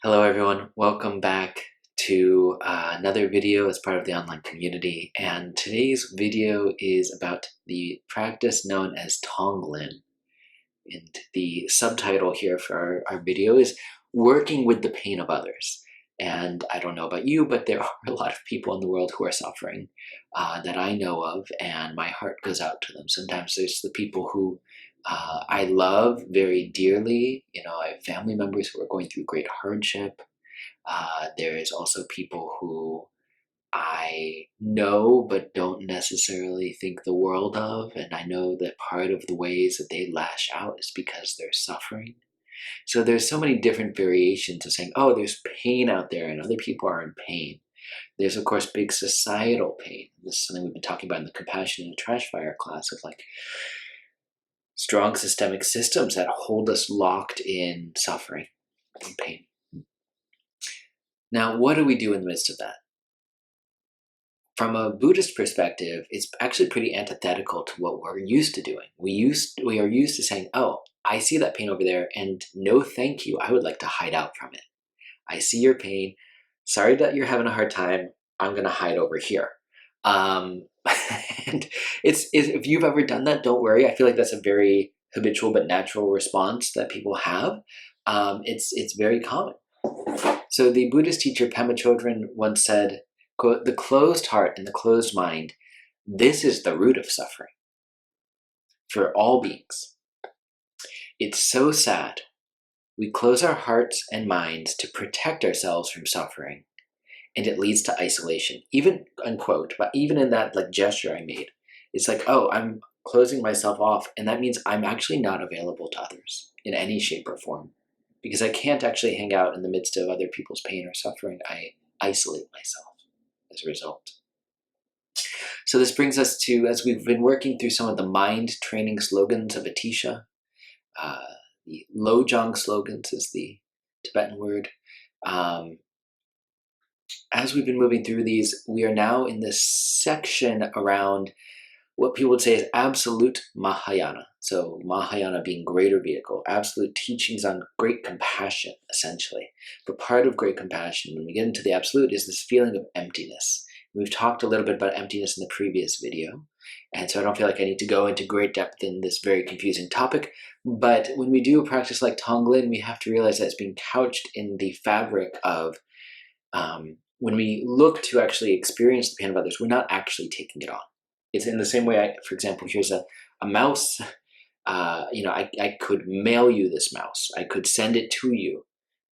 Hello everyone, welcome back to another video as part of the online community, and today's video is about the practice known as Tonglen. And the subtitle here for our video is Working with the Pain of Others. And I don't know about you, but there are a lot of people in the world who are suffering that I know of, and my heart goes out to them. Sometimes there's the people who I love very dearly. I have family members who are going through great hardship. There is also people who I know but don't necessarily think the world of, and I know that part of the ways that they lash out is because they're suffering. So there's so many different variations of saying, oh, there's pain out there and other people are in pain. There's, of course, big societal pain. This is something we've been talking about in the Compassion and Trash Fire class of like strong systemic systems that hold us locked in suffering and pain. Now, what do we do in the midst of that? From a Buddhist perspective, it's actually pretty antithetical to what we're used to doing. We are used to saying, oh, I see that pain over there, and no thank you, I would like to hide out from it. I see your pain. Sorry that you're having a hard time. I'm going to hide over here. And if you've ever done that, don't worry. I feel like that's a very habitual but natural response that people have. It's very common. So the Buddhist teacher Pema Chodron once said, quote, "The closed heart and the closed mind, this is the root of suffering for all beings. It's so sad. We close our hearts and minds to protect ourselves from suffering, and it leads to isolation." Even, unquote, but even in that like gesture I made, it's like, oh, I'm closing myself off, and that means I'm actually not available to others in any shape or form, because I can't actually hang out in the midst of other people's pain or suffering. I isolate myself as a result. So this brings us to, as we've been working through some of the mind training slogans of Atisha, the Lojong slogans is the Tibetan word. As we've been moving through these, we are now in this section around what people would say is absolute Mahayana. So Mahayana being greater vehicle, absolute teachings on great compassion, essentially. But part of great compassion, when we get into the absolute, is this feeling of emptiness. We've talked a little bit about emptiness in the previous video, and so I don't feel like I need to go into great depth in this very confusing topic. But when we do a practice like Tonglen, we have to realize that it's being couched in the fabric of when we look to actually experience the pain of others, we're not actually taking it on. It's in the same way, for example, here's a mouse. I could mail you this mouse. I could send it to you.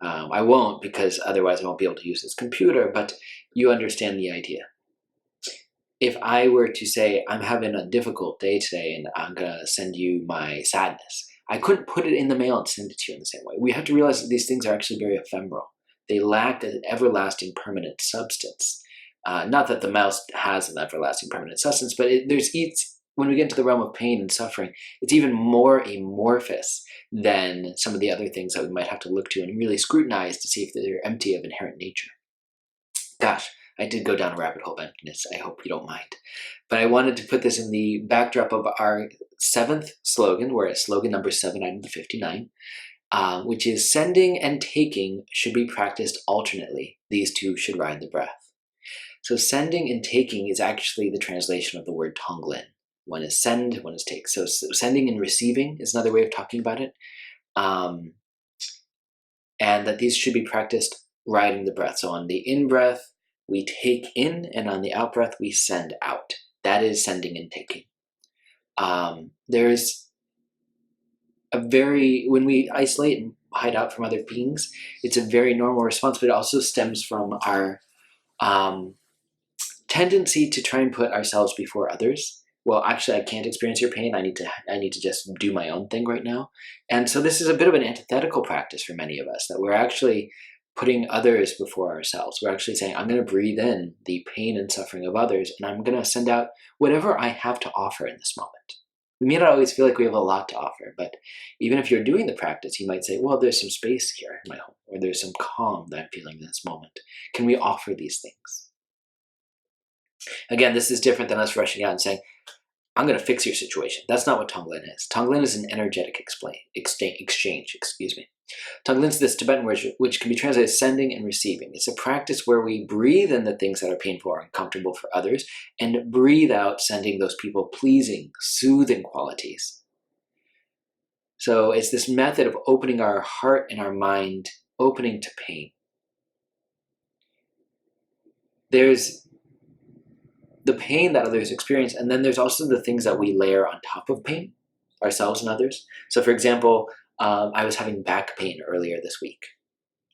I won't, because otherwise I won't be able to use this computer, but you understand the idea. If I were to say, I'm having a difficult day today and I'm going to send you my sadness, I couldn't put it in the mail and send it to you in the same way. We have to realize that these things are actually very ephemeral. They lack an everlasting permanent substance. Not that the mouse has an everlasting permanent substance, but when we get into the realm of pain and suffering, it's even more amorphous than some of the other things that we might have to look to and really scrutinize to see if they're empty of inherent nature. Gosh, I did go down a rabbit hole of emptiness. I hope you don't mind. But I wanted to put this in the backdrop of our 7th slogan. We're at slogan number 7, item 59. Which is sending and taking should be practiced alternately. These two should ride the breath. So sending and taking is actually the translation of the word Tonglen. One is send, one is take. So sending and receiving is another way of talking about it. And that these should be practiced riding the breath. So on the in-breath, we take in, and on the out-breath, we send out. That is sending and taking. There's when we isolate and hide out from other beings, it's a very normal response, but it also stems from our tendency to try and put ourselves before others. Well, actually, I can't experience your pain. I need to just do my own thing right now. And so this is a bit of an antithetical practice for many of us, that we're actually putting others before ourselves. We're actually saying, I'm going to breathe in the pain and suffering of others, and I'm going to send out whatever I have to offer in this moment. We may not always feel like we have a lot to offer, but even if you're doing the practice, you might say, well, there's some space here in my home, or there's some calm that I'm feeling in this moment. Can we offer these things? Again, this is different than us rushing out and saying, I'm going to fix your situation. That's not what Tonglen is. Tonglen is an energetic exchange, Tonglen is this Tibetan word which can be translated as sending and receiving. It's a practice where we breathe in the things that are painful or uncomfortable for others and breathe out, sending those people pleasing, soothing qualities. So it's this method of opening our heart and our mind, opening to pain. There's the pain that others experience, and then there's also the things that we layer on top of pain, ourselves and others. So for example, I was having back pain earlier this week.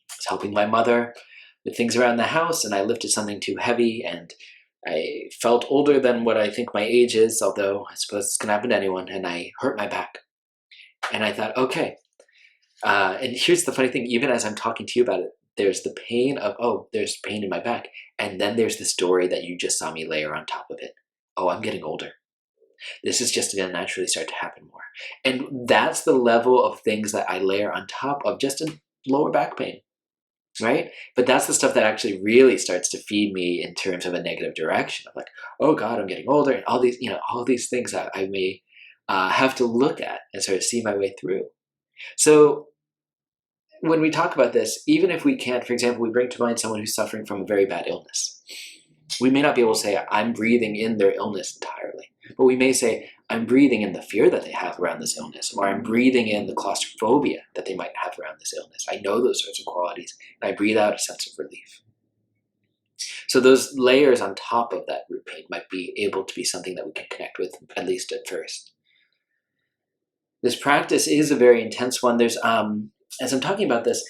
I was helping my mother with things around the house, and I lifted something too heavy, and I felt older than what I think my age is, although I suppose it's going to happen to anyone, and I hurt my back. And I thought, okay. And here's the funny thing, even as I'm talking to you about it, there's the pain of, oh, there's pain in my back. And then there's the story that you just saw me layer on top of it. Oh, I'm getting older. This is just going to naturally start to happen more. And that's the level of things that I layer on top of just a lower back pain, right? But that's the stuff that actually really starts to feed me in terms of a negative direction. I'm like, oh God, I'm getting older, and all these things that I may have to look at and sort of see my way through. So when we talk about this, even if we can't, for example, we bring to mind someone who's suffering from a very bad illness, we may not be able to say, I'm breathing in their illness entirely, but we may say, I'm breathing in the fear that they have around this illness, or I'm breathing in the claustrophobia that they might have around this illness. I know those sorts of qualities, and I breathe out a sense of relief. So those layers on top of that root pain might be able to be something that we can connect with, at least at first. This practice is a very intense one. There's, as I'm talking about this,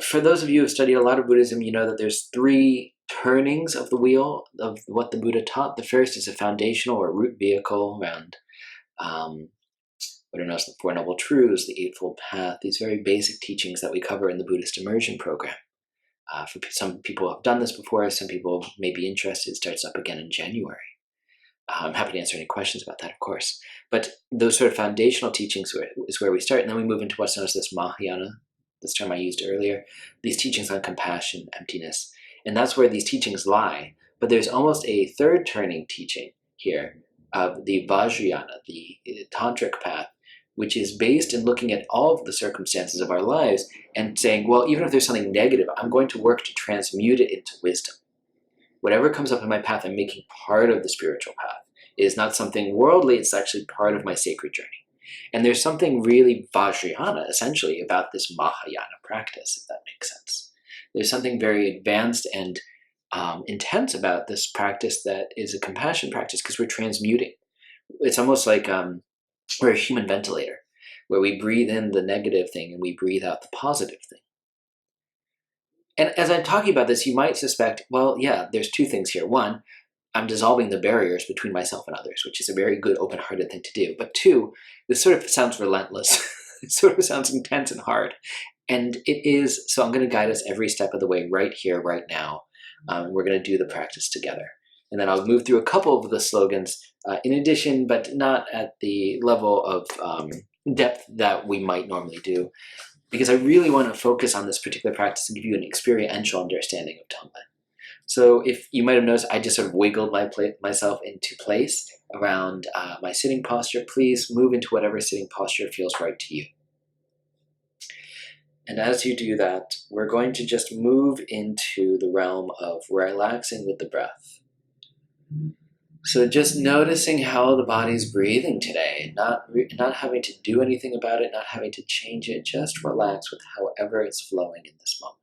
for those of you who've studied a lot of Buddhism, you know that there's 3 turnings of the wheel of what the Buddha taught. The first is a foundational or root vehicle around what are known as the Four Noble Truths, the Eightfold Path, these very basic teachings that we cover in the Buddhist Immersion Program. For some people who have done this before, some people may be interested. It starts up again in January. I'm happy to answer any questions about that, of course. But those sort of foundational teachings is where we start, and then we move into what's known as this Mahayana, this term I used earlier, these teachings on compassion, emptiness. And that's where these teachings lie. But there's almost a third turning teaching here of the Vajrayana, the tantric path, which is based in looking at all of the circumstances of our lives and saying, well, even if there's something negative, I'm going to work to transmute it into wisdom. Whatever comes up in my path, I'm making part of the spiritual path. It is not something worldly, it's actually part of my sacred journey. And there's something really Vajrayana, essentially, about this Mahayana practice, if that makes sense. There's something very advanced and intense about this practice that is a compassion practice, because we're transmuting. It's almost like we're a human ventilator, where we breathe in the negative thing and we breathe out the positive thing. And as I'm talking about this, you might suspect, well, yeah, there's 2 things here. 1, I'm dissolving the barriers between myself and others, which is a very good, open-hearted thing to do. But 2, this sort of sounds relentless. It sort of sounds intense and hard. And it is, so I'm going to guide us every step of the way right here, right now. We're going to do the practice together. And then I'll move through a couple of the slogans in addition, but not at the level of depth that we might normally do, because I really want to focus on this particular practice and give you an experiential understanding of Tonglen. So if you might have noticed, I just sort of wiggled myself into place around my sitting posture. Please move into whatever sitting posture feels right to you. And as you do that, we're going to just move into the realm of relaxing with the breath. So just noticing how the body's breathing today, not having to do anything about it, not having to change it, just relax with however it's flowing in this moment.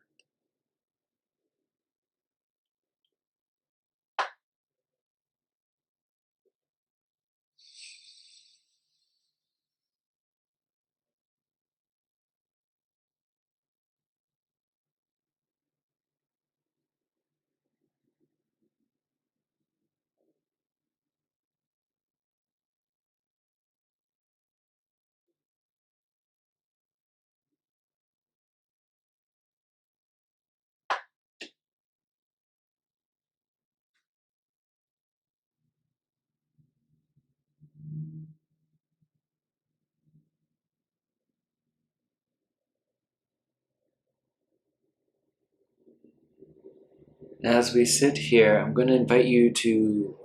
As we sit here, I'm going to invite you to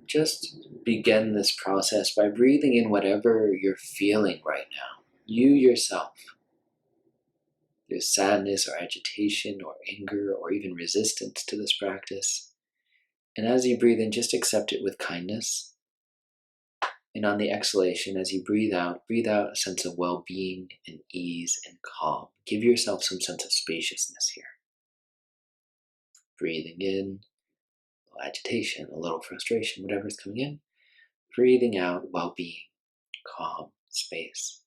just begin this process by breathing in whatever you're feeling right now, you yourself. there's sadness or agitation or anger or even resistance to this practice. And as you breathe in, just accept it with kindness. And on the exhalation, as you breathe out a sense of well-being and ease and calm. Give yourself some sense of spaciousness here. Breathing in, a little agitation, a little frustration, whatever's coming in. Breathing out, well-being, calm, space.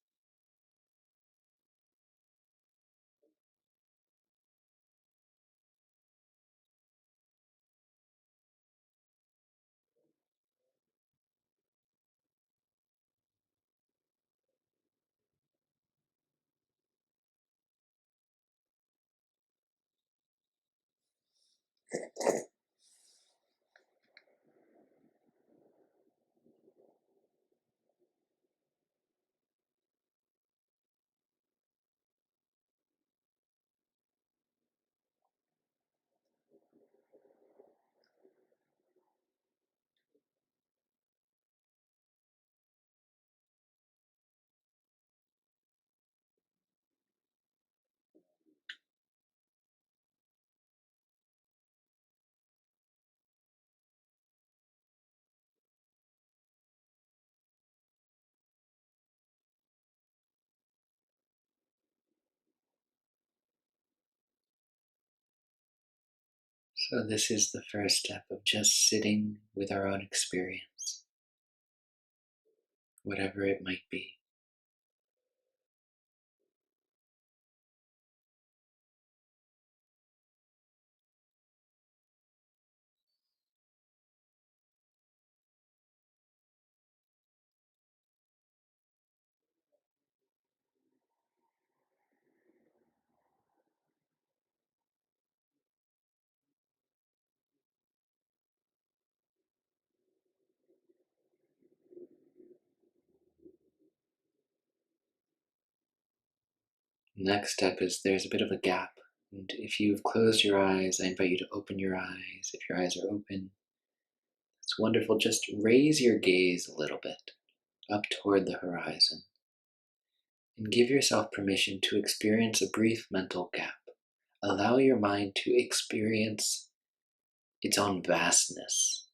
So this is the first step of just sitting with our own experience, whatever it might be. Next step is there's a bit of a gap. And if you've closed your eyes, I invite you to open your eyes. If your eyes are open, it's wonderful. Just raise your gaze a little bit up toward the horizon and give yourself permission to experience a brief mental gap. Allow your mind to experience its own vastness.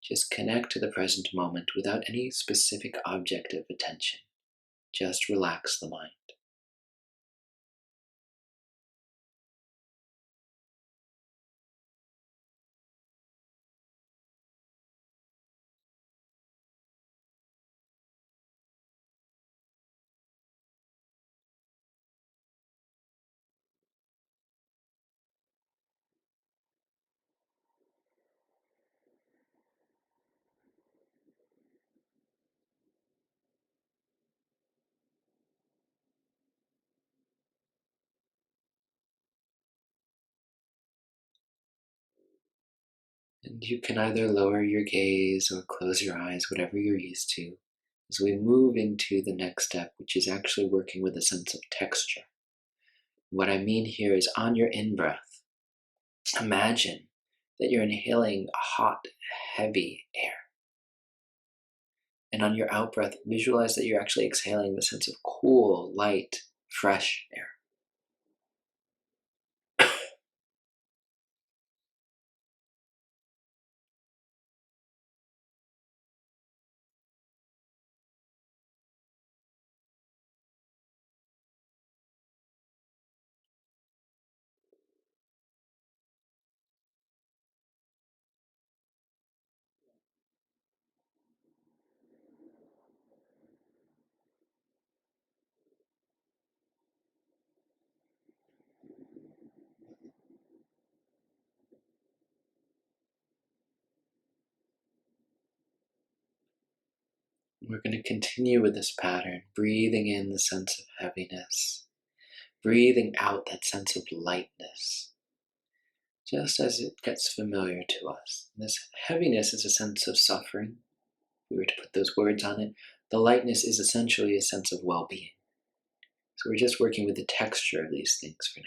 Just connect to the present moment without any specific object of attention. Just relax the mind. And you can either lower your gaze or close your eyes, whatever you're used to, as we move into the next step, which is actually working with a sense of texture. What I mean here is on your in-breath, imagine that you're inhaling hot, heavy air. And on your out-breath, visualize that you're actually exhaling the sense of cool, light, fresh air. We're going to continue with this pattern, breathing in the sense of heaviness, breathing out that sense of lightness, just as it gets familiar to us. This heaviness is a sense of suffering. If we were to put those words on it, the lightness is essentially a sense of well-being. So we're just working with the texture of these things for now.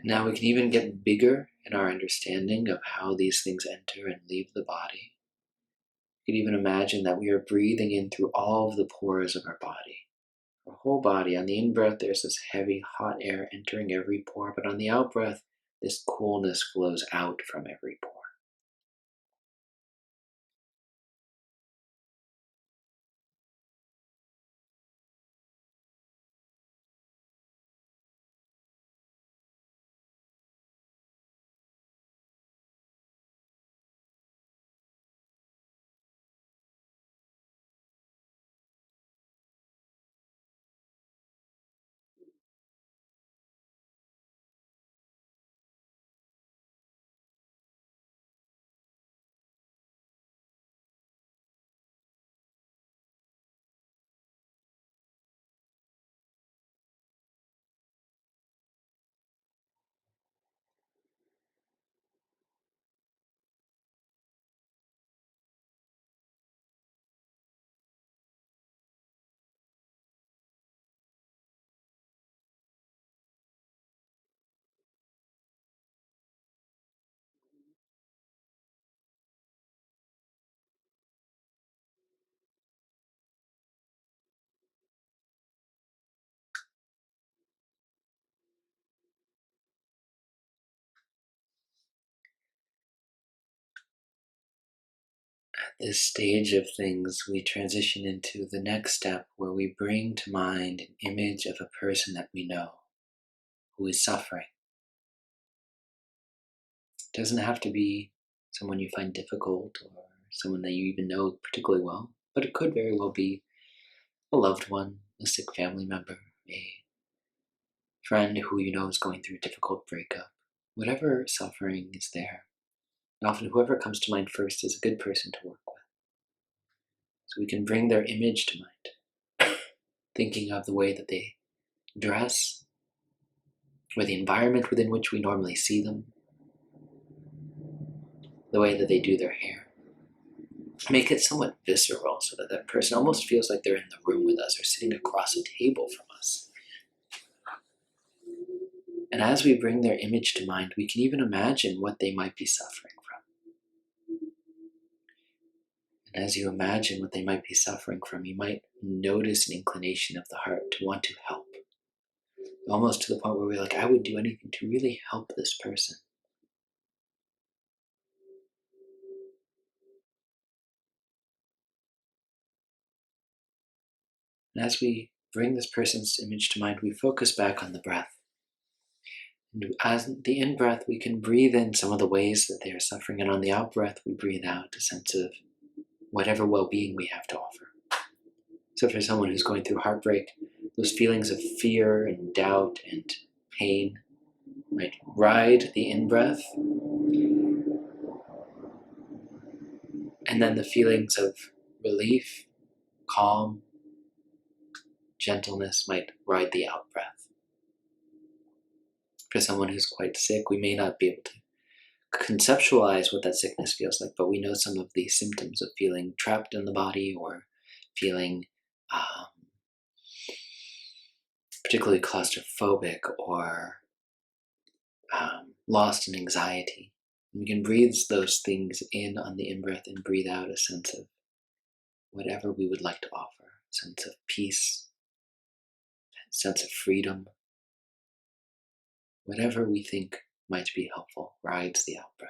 Now we can even get bigger in our understanding of how these things enter and leave the body. You can even imagine that we are breathing in through all of the pores of our body. Our whole body, on the in-breath, there's this heavy, hot air entering every pore, but on the out-breath, this coolness flows out from every pore. This stage of things, we transition into the next step where we bring to mind an image of a person that we know who is suffering. It doesn't have to be someone you find difficult or someone that you even know particularly well, but it could very well be a loved one, a sick family member, a friend who you know is going through a difficult breakup. Whatever suffering is there, and often whoever comes to mind first is a good person to work with. So we can bring their image to mind, thinking of the way that they dress, or the environment within which we normally see them, the way that they do their hair. Make it somewhat visceral so that that person almost feels like they're in the room with us or sitting across a table from us. And as we bring their image to mind, we can even imagine what they might be suffering from. And as you imagine what they might be suffering from, you might notice an inclination of the heart to want to help. Almost to the point where we're like, I would do anything to really help this person. And as we bring this person's image to mind, we focus back on the breath. And as the in-breath, we can breathe in some of the ways that they are suffering, and on the out-breath, we breathe out a sense of whatever well-being we have to offer. So for someone who's going through heartbreak, those feelings of fear and doubt and pain might ride the in-breath, and then the feelings of relief, calm, gentleness might ride the out-breath. For someone who's quite sick, we may not be able to conceptualize what that sickness feels like, but we know some of the symptoms of feeling trapped in the body or feeling particularly claustrophobic or lost in anxiety. And we can breathe those things in on the in-breath and breathe out a sense of whatever we would like to offer, a sense of peace, a sense of freedom, whatever we think might be helpful rides the out-breath.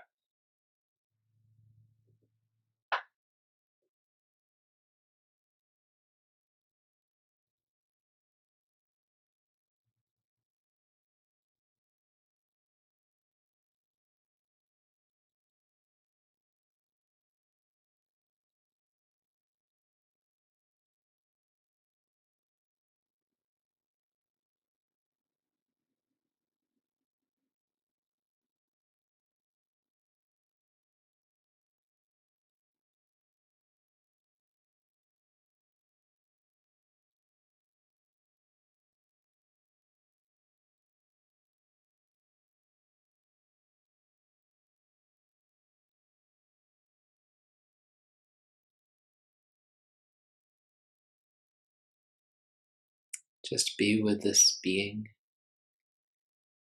Just be with this being,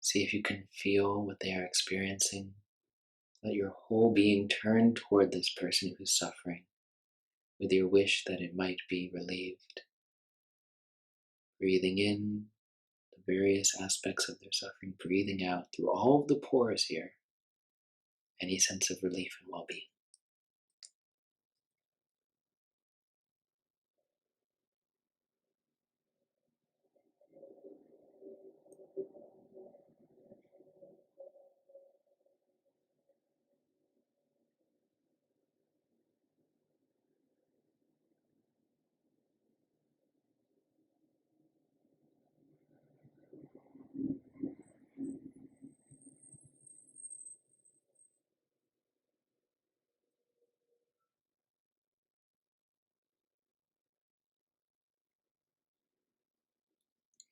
See if you can feel what they are experiencing. Let your whole being turn toward this person who's suffering with your wish that it might be relieved. Breathing in the various aspects of their suffering, breathing out through all of the pores here, any sense of relief and well-being.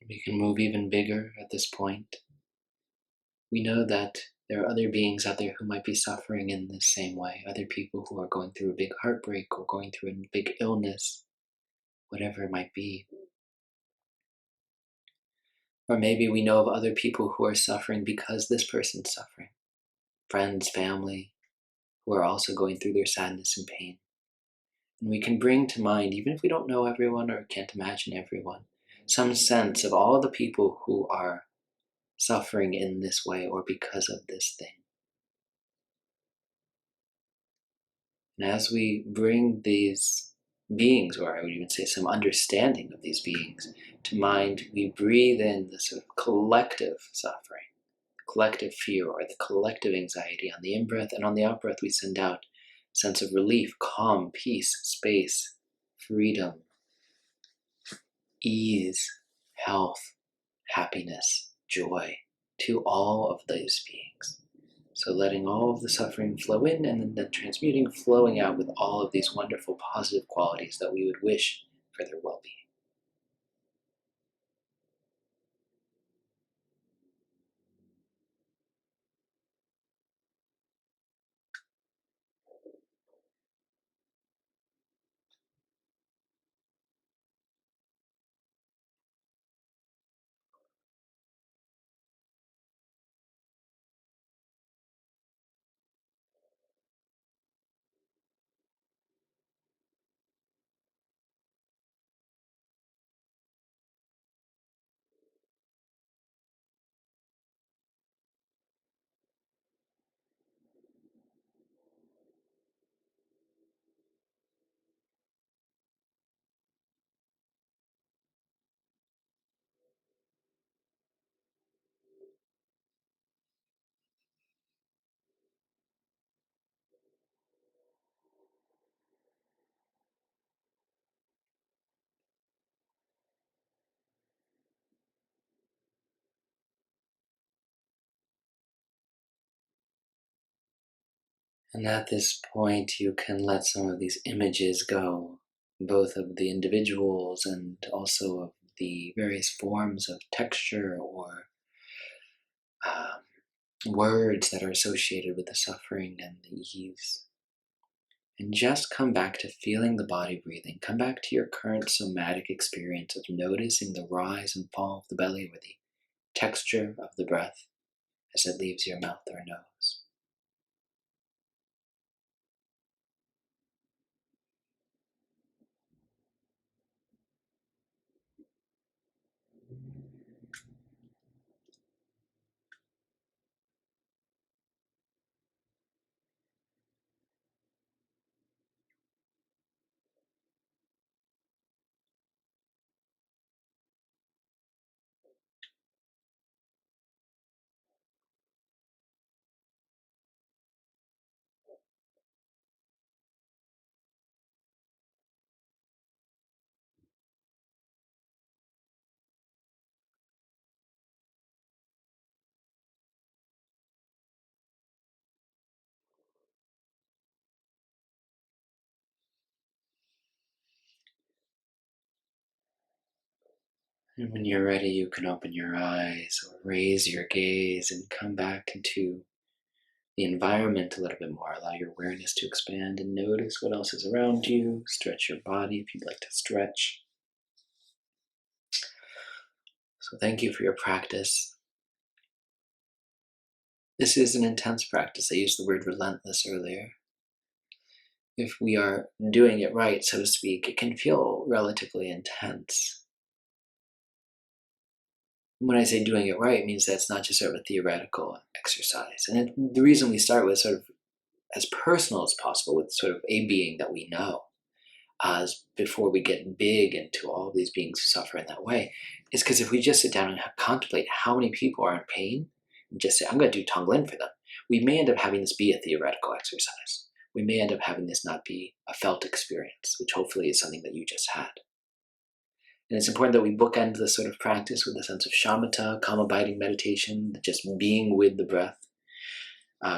We can move even bigger at this point. We know that there are other beings out there who might be suffering in the same way, other people who are going through a big heartbreak or going through a big illness, whatever it might be. Or maybe we know of other people who are suffering because this person's suffering. Friends, family, who are also going through their sadness and pain. And we can bring to mind, even if we don't know everyone or can't imagine everyone, some sense of all the people who are suffering in this way or because of this thing. And as we bring these beings, or I would even say some understanding of these beings, to mind, we breathe in the sort of collective suffering, collective fear, or the collective anxiety on the in-breath, and on the out-breath we send out a sense of relief, calm, peace, space, freedom, ease, health, happiness, joy to all of those beings. So letting all of the suffering flow in and then transmuting, flowing out with all of these wonderful positive qualities that we would wish for their well-being. And at this point, you can let some of these images go, both of the individuals and also of the various forms of texture or um, words that are associated with the suffering and the ease. And just come back to feeling the body breathing. Come back to your current somatic experience of noticing the rise and fall of the belly or the texture of the breath as it leaves your mouth or nose. And when you're ready, you can open your eyes or raise your gaze and come back into the environment a little bit more. Allow your awareness to expand and notice what else is around you. Stretch your body if you'd like to stretch. So thank you for your practice. This is an intense practice. I used the word relentless earlier. If we are doing it right, so to speak, it can feel relatively intense. When I say doing it right, it means that it's not just sort of a theoretical exercise. And the reason we start with sort of as personal as possible with sort of a being that we know, as before we get big into all of these beings who suffer in that way, is because if we just sit down and contemplate how many people are in pain, and just say, I'm going to do Tonglen for them, we may end up having this be a theoretical exercise. We may end up having this not be a felt experience, which hopefully is something that you just had. And it's important that we bookend this sort of practice with a sense of shamatha, calm abiding meditation, just being with the breath,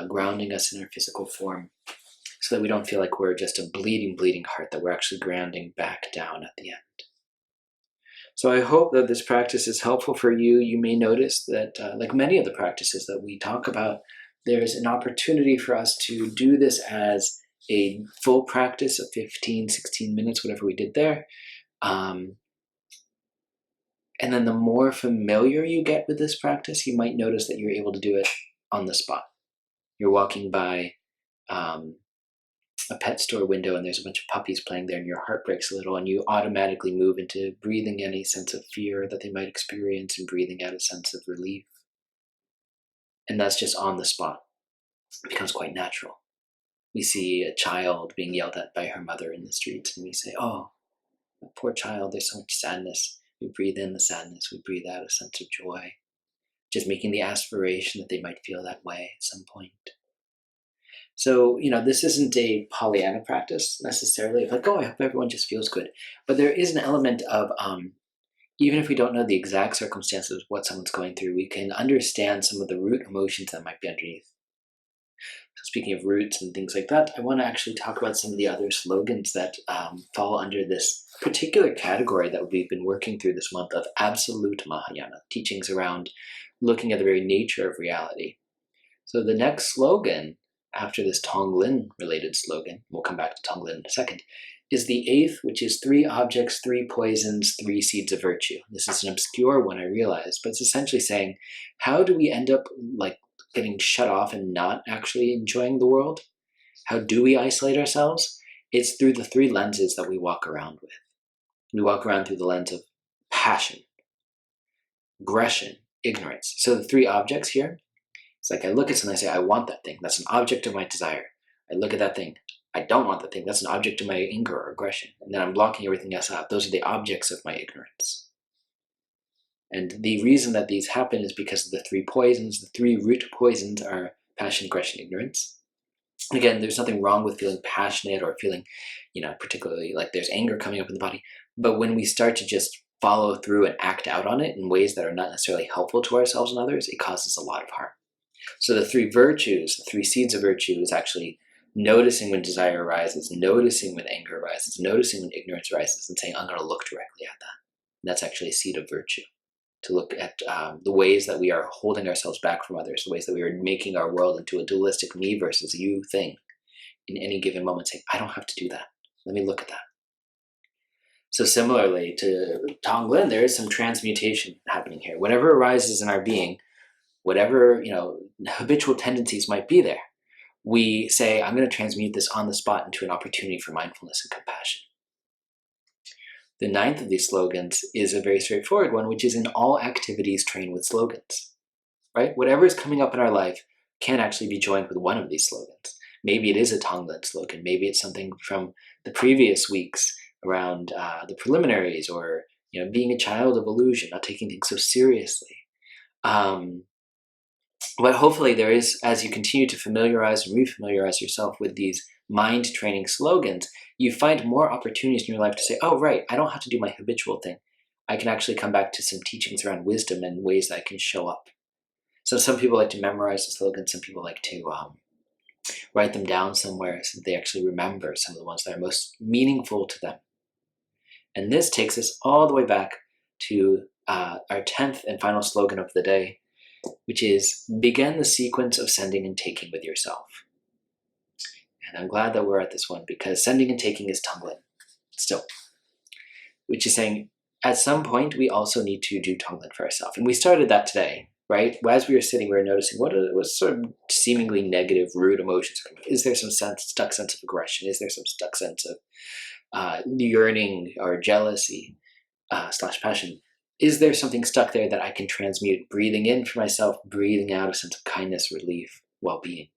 grounding us in our physical form, so that we don't feel like we're just a bleeding heart, that we're actually grounding back down at the end. So I hope that this practice is helpful for you. You may notice that, like many of the practices that we talk about, there's an opportunity for us to do this as a full practice of 15, 16 minutes, whatever we did there. And then the more familiar you get with this practice, you might notice that you're able to do it on the spot. You're walking by a pet store window and there's a bunch of puppies playing there and your heart breaks a little and you automatically move into breathing any sense of fear that they might experience and breathing out a sense of relief. And that's just on the spot. It becomes quite natural. We see a child being yelled at by her mother in the streets and we say, oh, poor child, there's so much sadness. We breathe in the sadness, we breathe out a sense of joy, just making the aspiration that they might feel that way at some point. So, this isn't a Pollyanna practice necessarily, like, oh, I hope everyone just feels good. But there is an element of, even if we don't know the exact circumstances of what someone's going through, we can understand some of the root emotions that might be underneath. So speaking of roots and things like that, I want to actually talk about some of the other slogans that fall under this particular category that we've been working through this month of absolute Mahayana, teachings around looking at the very nature of reality. So the next slogan after this Tonglen related slogan, we'll come back to Tonglen in a second, is the 8th, which is 3 objects, 3 poisons, 3 seeds of virtue. This is an obscure one, I realize, but it's essentially saying, how do we end up like getting shut off and not actually enjoying the world? How do we isolate ourselves? It's through the 3 lenses that we walk around with. We walk around through the lens of passion, aggression, ignorance. So the 3 objects here, it's like I look at something and I say, I want that thing. That's an object of my desire. I look at that thing. I don't want that thing. That's an object of my anger or aggression. And then I'm blocking everything else out. Those are the objects of my ignorance. And the reason that these happen is because of the 3 poisons. The 3 root poisons are passion, aggression, ignorance. And again, there's nothing wrong with feeling passionate or feeling, particularly like there's anger coming up in the body. But when we start to just follow through and act out on it in ways that are not necessarily helpful to ourselves and others, it causes a lot of harm. So the 3 virtues, the 3 seeds of virtue is actually noticing when desire arises, noticing when anger arises, noticing when ignorance arises, and saying, I'm going to look directly at that. And that's actually a seed of virtue, to look at the ways that we are holding ourselves back from others, the ways that we are making our world into a dualistic me versus you thing in any given moment, saying, I don't have to do that. Let me look at that. So similarly to Tonglen, there is some transmutation happening here. Whatever arises in our being, whatever habitual tendencies might be there, we say, I'm going to transmute this on the spot into an opportunity for mindfulness and compassion. The 9th of these slogans is a very straightforward one, which is in all activities train with slogans, right? Whatever is coming up in our life can actually be joined with one of these slogans. Maybe it is a Tonglen slogan. Maybe it's something from the previous weeks around the preliminaries, or being a child of illusion, not taking things so seriously. But hopefully there is, as you continue to familiarize and refamiliarize yourself with these mind training slogans, you find more opportunities in your life to say, oh, right, I don't have to do my habitual thing. I can actually come back to some teachings around wisdom and ways that I can show up. So some people like to memorize the slogans. Some people like to write them down somewhere so that they actually remember some of the ones that are most meaningful to them. And this takes us all the way back to our 10th and final slogan of the day, which is begin the sequence of sending and taking with yourself. And I'm glad that we're at this one, because sending and taking is Tonglen still, which is saying at some point we also need to do Tonglen for ourselves. And we started that today. right? As we were sitting, we were noticing what sort of seemingly negative, rude emotions. Is there some stuck sense of aggression? Is there some stuck sense of yearning or jealousy slash passion? Is there something stuck there that I can transmute? Breathing in for myself, breathing out a sense of kindness, relief, well-being.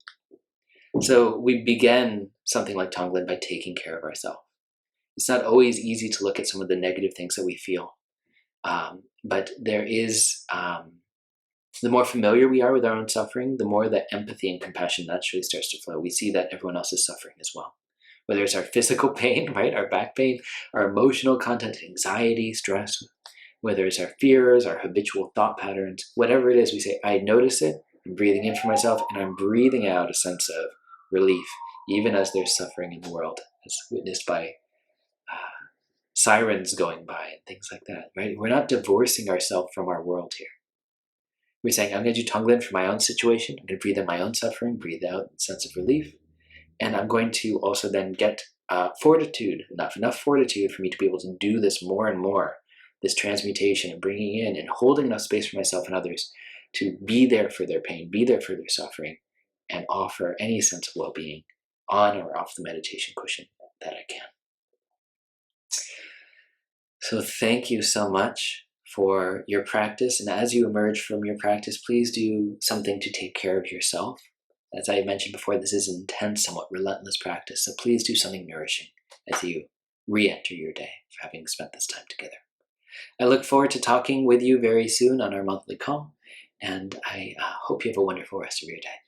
So we began something like Tonglen by taking care of ourselves. It's not always easy to look at some of the negative things that we feel, but there is, the more familiar we are with our own suffering, the more that empathy and compassion naturally starts to flow. We see that everyone else is suffering as well. Whether it's our physical pain, right, our back pain, our emotional content, anxiety, stress, whether it's our fears, our habitual thought patterns, whatever it is, we say, I notice it, I'm breathing in for myself, and I'm breathing out a sense of relief, even as there's suffering in the world, as witnessed by sirens going by and things like that, right? We're not divorcing ourselves from our world here. We're saying, I'm going to do Tonglen for my own situation. I'm going to breathe in my own suffering, breathe out a sense of relief. And I'm going to also then get fortitude, enough fortitude for me to be able to do this more and more, this transmutation and bringing in and holding enough space for myself and others to be there for their pain, be there for their suffering, and offer any sense of well-being on or off the meditation cushion that I can. So thank you so much for your practice. And as you emerge from your practice, please do something to take care of yourself. As I mentioned before, this is an intense, somewhat relentless practice. So please do something nourishing as you re-enter your day for having spent this time together. I look forward to talking with you very soon on our monthly call, and I hope you have a wonderful rest of your day.